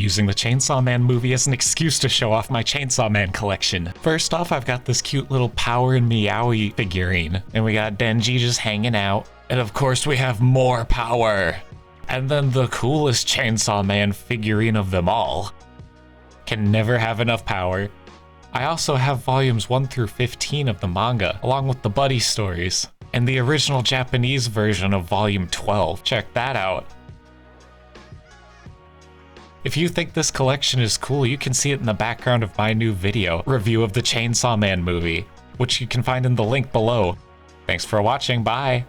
using the Chainsaw Man movie as an excuse to show off my Chainsaw Man collection. First off, I've got this cute little Power and Meowie figurine, and we got Denji just hanging out, and of course we have more Power. And then the coolest Chainsaw Man figurine of them all. Can never have enough Power. I also have volumes 1 through 15 of the manga, along with the buddy stories, and the original Japanese version of volume 12. Check that out. If you think this collection is cool, you can see it in the background of my new video, review of the Chainsaw Man movie, which you can find in the link below. Thanks for watching, bye!